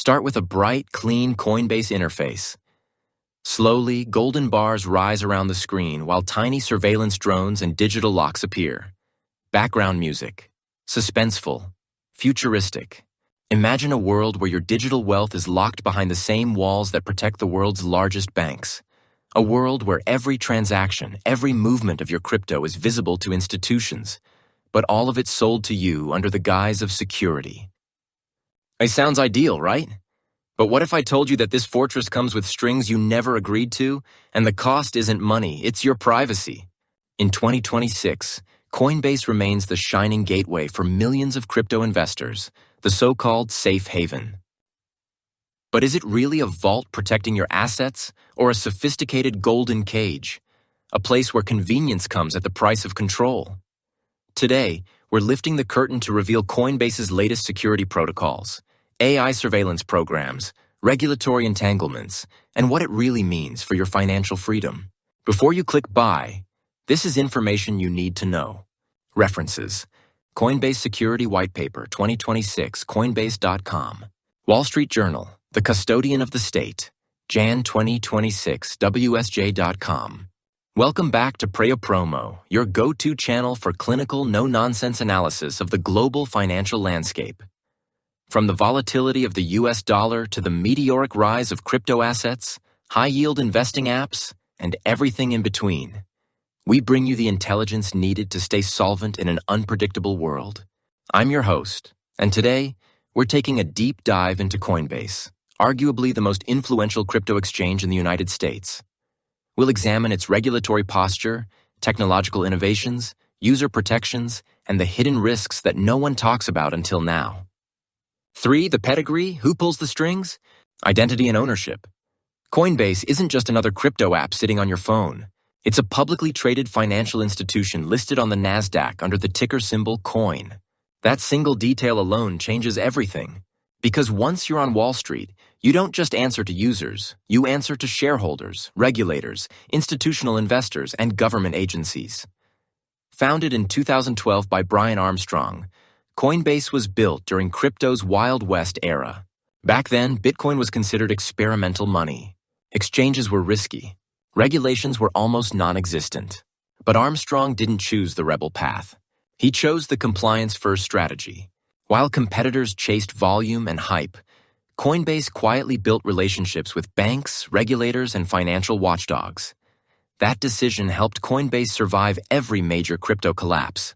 Start with a bright, clean Coinbase interface. Slowly, golden bars rise around the screen while tiny surveillance drones and digital locks appear. Background music. Suspenseful. Futuristic. Imagine a world where your digital wealth is locked behind the same walls that protect the world's largest banks. A world where every transaction, every movement of your crypto is visible to institutions, but all of it sold to you under the guise of security. It sounds ideal, right? But what if I told you that this fortress comes with strings you never agreed to, and the cost isn't money, it's your privacy? In 2026, Coinbase remains the shining gateway for millions of crypto investors, the so-called safe haven. But is it really a vault protecting your assets, or a sophisticated golden cage, a place where convenience comes at the price of control? Today, we're lifting the curtain to reveal Coinbase's latest security protocols, AI surveillance programs, regulatory entanglements, and what it really means for your financial freedom. Before you click buy, this is information you need to know. References: Coinbase Security White Paper 2026, Coinbase.com. Wall Street Journal, The Custodian of the State, Jan 2026, WSJ.com. Welcome back to Preyopromo, your go-to channel for clinical, no-nonsense analysis of the global financial landscape. From the volatility of the US dollar to the meteoric rise of crypto assets, high-yield investing apps, and everything in between, we bring you the intelligence needed to stay solvent in an unpredictable world. I'm your host, and today, we're taking a deep dive into Coinbase, arguably the most influential crypto exchange in the United States. We'll examine its regulatory posture, technological innovations, user protections, and the hidden risks that no one talks about until now. 3. The pedigree, who pulls the strings? Identity and ownership. Coinbase isn't just another crypto app sitting on your phone. It's a publicly traded financial institution listed on the Nasdaq under the ticker symbol COIN. That single detail alone changes everything. Because once you're on Wall Street, you don't just answer to users, you answer to shareholders, regulators, institutional investors, and government agencies. Founded in 2012 by Brian Armstrong, Coinbase was built during crypto's Wild West era. Back then, Bitcoin was considered experimental money. Exchanges were risky. Regulations were almost non-existent. But Armstrong didn't choose the rebel path. He chose the compliance-first strategy. While competitors chased volume and hype, Coinbase quietly built relationships with banks, regulators, and financial watchdogs. That decision helped Coinbase survive every major crypto collapse.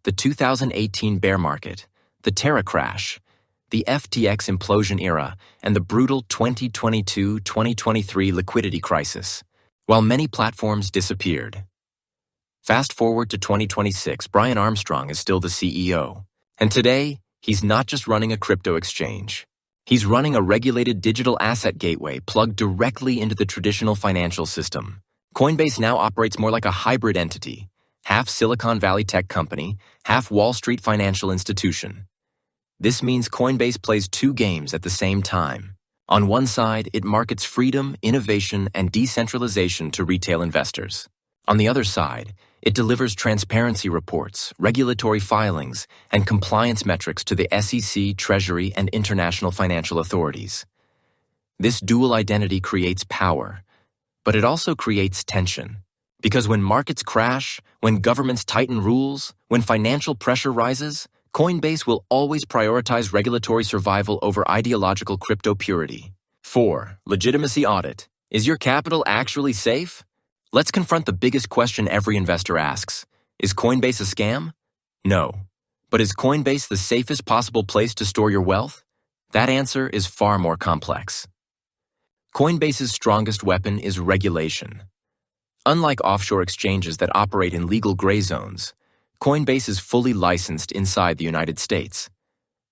The 2018 bear market, the Terra crash, the FTX implosion era, and the brutal 2022-2023 liquidity crisis, while many platforms disappeared. Fast forward to 2026, Brian Armstrong is still the CEO. And today, he's not just running a crypto exchange. He's running a regulated digital asset gateway plugged directly into the traditional financial system. Coinbase now operates more like a hybrid entity, half Silicon Valley tech company, half Wall Street financial institution. This means Coinbase plays two games at the same time. On one side, it markets freedom, innovation, and decentralization to retail investors. On the other side, it delivers transparency reports, regulatory filings, and compliance metrics to the SEC, Treasury, and international financial authorities. This dual identity creates power, but it also creates tension. Because when markets crash, when governments tighten rules, when financial pressure rises, Coinbase will always prioritize regulatory survival over ideological crypto purity. 4. Legitimacy audit. Is your capital actually safe? Let's confront the biggest question every investor asks. Is Coinbase a scam? No. But is Coinbase the safest possible place to store your wealth? That answer is far more complex. Coinbase's strongest weapon is regulation. Unlike offshore exchanges that operate in legal gray zones, Coinbase is fully licensed inside the United States.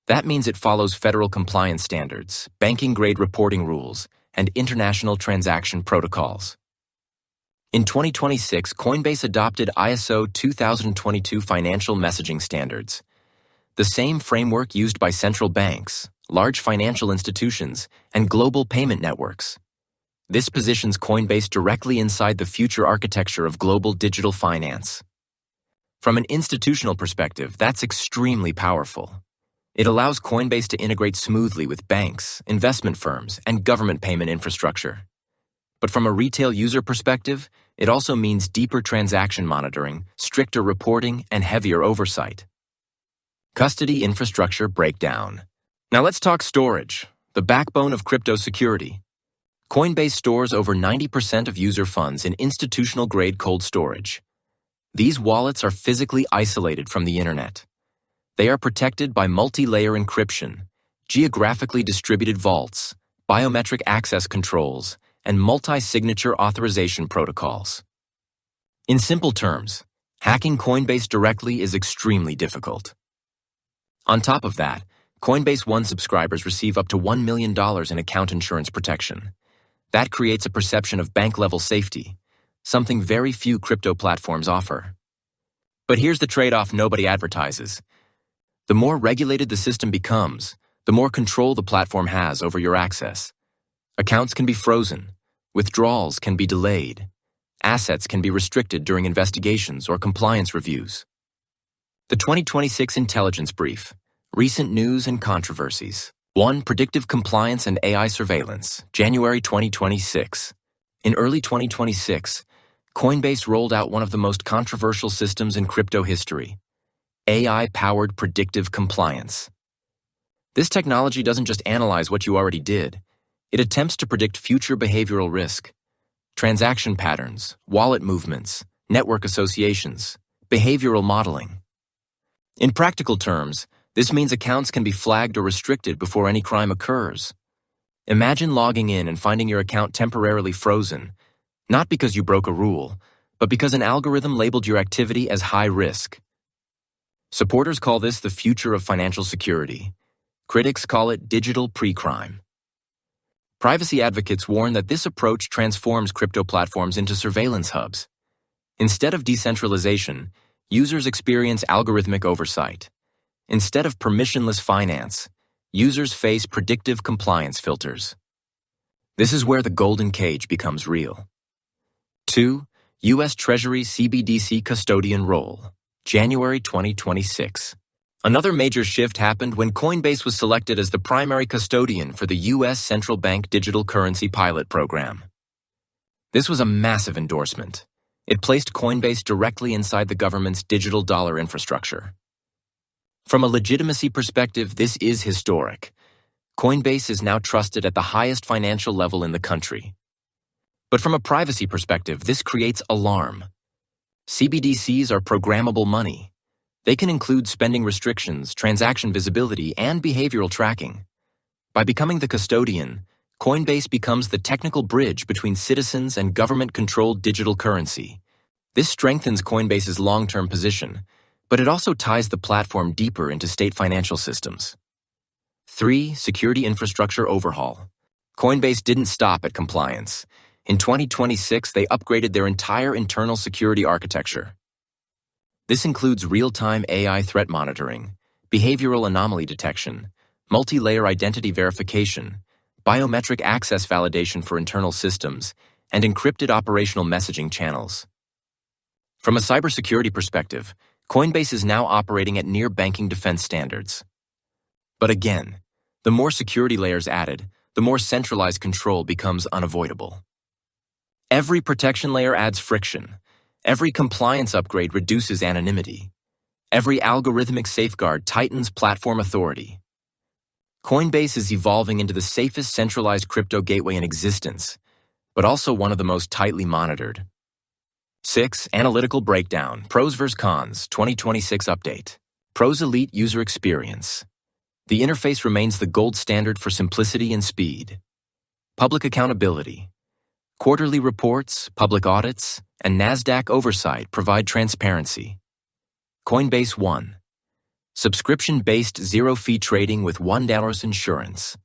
That means it follows federal compliance standards, banking-grade reporting rules, and international transaction protocols. In 2026, Coinbase adopted ISO 2022 financial messaging standards, the same framework used by central banks, large financial institutions, and global payment networks. This positions Coinbase directly inside the future architecture of global digital finance. From an institutional perspective, that's extremely powerful. It allows Coinbase to integrate smoothly with banks, investment firms, and government payment infrastructure. But from a retail user perspective, it also means deeper transaction monitoring, stricter reporting, and heavier oversight. Custody infrastructure breakdown. Now let's talk storage, the backbone of crypto security. Coinbase stores over 90% of user funds in institutional-grade cold storage. These wallets are physically isolated from the internet. They are protected by multi-layer encryption, geographically distributed vaults, biometric access controls, and multi-signature authorization protocols. In simple terms, hacking Coinbase directly is extremely difficult. On top of that, Coinbase One subscribers receive up to $1 million in account insurance protection. That creates a perception of bank-level safety, something very few crypto platforms offer. But here's the trade-off nobody advertises. The more regulated the system becomes, the more control the platform has over your access. Accounts can be frozen, withdrawals can be delayed, assets can be restricted during investigations or compliance reviews. The 2026 Intelligence Brief, Recent News and Controversies. 1. Predictive Compliance and AI Surveillance, January 2026. In early 2026, Coinbase rolled out one of the most controversial systems in crypto history, AI-powered predictive compliance. This technology doesn't just analyze what you already did, it attempts to predict future behavioral risk, transaction patterns, wallet movements, network associations, behavioral modeling. In practical terms, this means accounts can be flagged or restricted before any crime occurs. Imagine logging in and finding your account temporarily frozen, not because you broke a rule, but because an algorithm labeled your activity as high risk. Supporters call this the future of financial security. Critics call it digital pre-crime. Privacy advocates warn that this approach transforms crypto platforms into surveillance hubs. Instead of decentralization, users experience algorithmic oversight. Instead of permissionless finance, users face predictive compliance filters. This is where the golden cage becomes real. 2. U.S. Treasury CBDC custodian role, January 2026. Another major shift happened when Coinbase was selected as the primary custodian for the U.S. Central Bank Digital Currency Pilot Program. This was a massive endorsement. It placed Coinbase directly inside the government's digital dollar infrastructure. From a legitimacy perspective, this is historic. Coinbase is now trusted at the highest financial level in the country. But from a privacy perspective, this creates alarm. CBDCs are programmable money. They can include spending restrictions, transaction visibility, and behavioral tracking. By becoming the custodian, Coinbase becomes the technical bridge between citizens and government-controlled digital currency. This strengthens Coinbase's long-term position, but it also ties the platform deeper into state financial systems. 3. Security infrastructure overhaul. Coinbase didn't stop at compliance. In 2026, they upgraded their entire internal security architecture. This includes real-time AI threat monitoring, behavioral anomaly detection, multi-layer identity verification, biometric access validation for internal systems, and encrypted operational messaging channels. From a cybersecurity perspective, Coinbase is now operating at near banking defense standards. But again, the more security layers added, the more centralized control becomes unavoidable. Every protection layer adds friction. Every compliance upgrade reduces anonymity. Every algorithmic safeguard tightens platform authority. Coinbase is evolving into the safest centralized crypto gateway in existence, but also one of the most tightly monitored. 6. Analytical breakdown, pros vs. cons, 2026 update. Pros elite user experience. The interface remains the gold standard for simplicity and speed. Public accountability. Quarterly reports, public audits, and Nasdaq oversight provide transparency. Coinbase One. Subscription-based zero-fee trading with $1 insurance.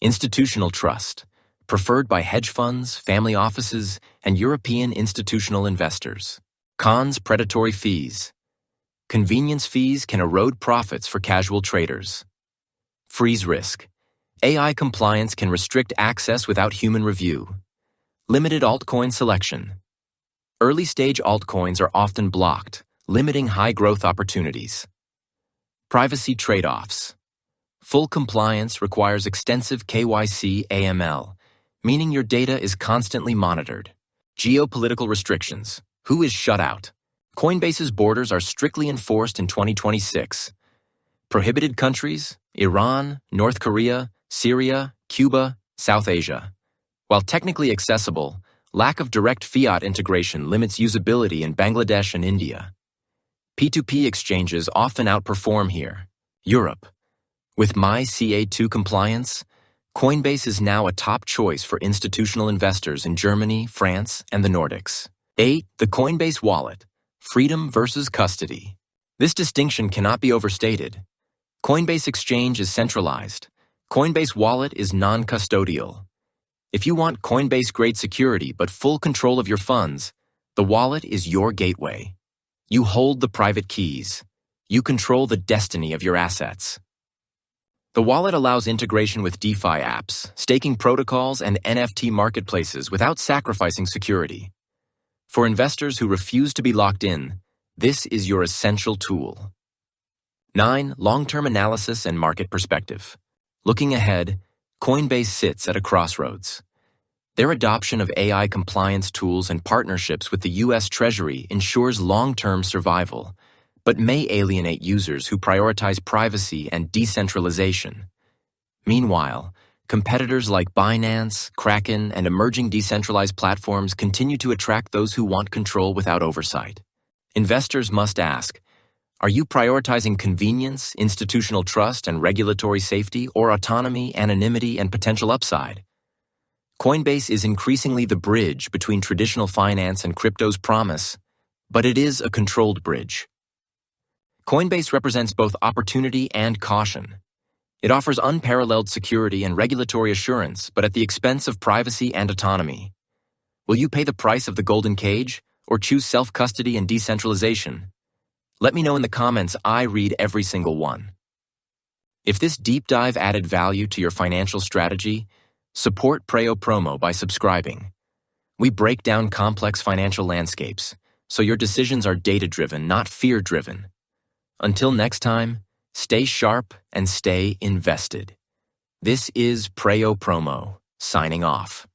Institutional trust. Preferred by hedge funds, family offices, and European institutional investors. Cons: predatory fees. Convenience fees can erode profits for casual traders. Freeze risk. AI compliance can restrict access without human review. Limited altcoin selection. Early-stage altcoins are often blocked, limiting high-growth opportunities. Privacy trade-offs. Full compliance requires extensive KYC AML, meaning your data is constantly monitored. Geopolitical restrictions. Who is shut out? Coinbase's borders are strictly enforced in 2026. Prohibited countries: Iran, North Korea, Syria, Cuba, South Asia. While technically accessible, lack of direct fiat integration limits usability in Bangladesh and India. P2P exchanges often outperform here. Europe. With MiCA II compliance, Coinbase is now a top choice for institutional investors in Germany, France, and the Nordics. 8. The Coinbase Wallet. Freedom versus custody. This distinction cannot be overstated. Coinbase Exchange is centralized. Coinbase Wallet is non-custodial. If you want Coinbase-grade security but full control of your funds, the wallet is your gateway. You hold the private keys. You control the destiny of your assets. The wallet allows integration with DeFi apps, staking protocols, and NFT marketplaces without sacrificing security. For investors who refuse to be locked in, this is your essential tool. 9. Long-term analysis and market perspective. Looking ahead, Coinbase sits at a crossroads. Their adoption of AI compliance tools and partnerships with the U.S. Treasury ensures long-term survival, but may alienate users who prioritize privacy and decentralization. Meanwhile, competitors like Binance, Kraken, and emerging decentralized platforms continue to attract those who want control without oversight. Investors must ask, are you prioritizing convenience, institutional trust, and regulatory safety, or autonomy, anonymity, and potential upside? Coinbase is increasingly the bridge between traditional finance and crypto's promise, but it is a controlled bridge. Coinbase represents both opportunity and caution. It offers unparalleled security and regulatory assurance, but at the expense of privacy and autonomy. Will you pay the price of the golden cage, or choose self-custody and decentralization? Let me know in the comments. I read every single one. If this deep dive added value to your financial strategy, support Preyopromo by subscribing. We break down complex financial landscapes, so your decisions are data-driven, not fear-driven. Until next time, stay sharp and stay invested. This is Preyopromo, signing off.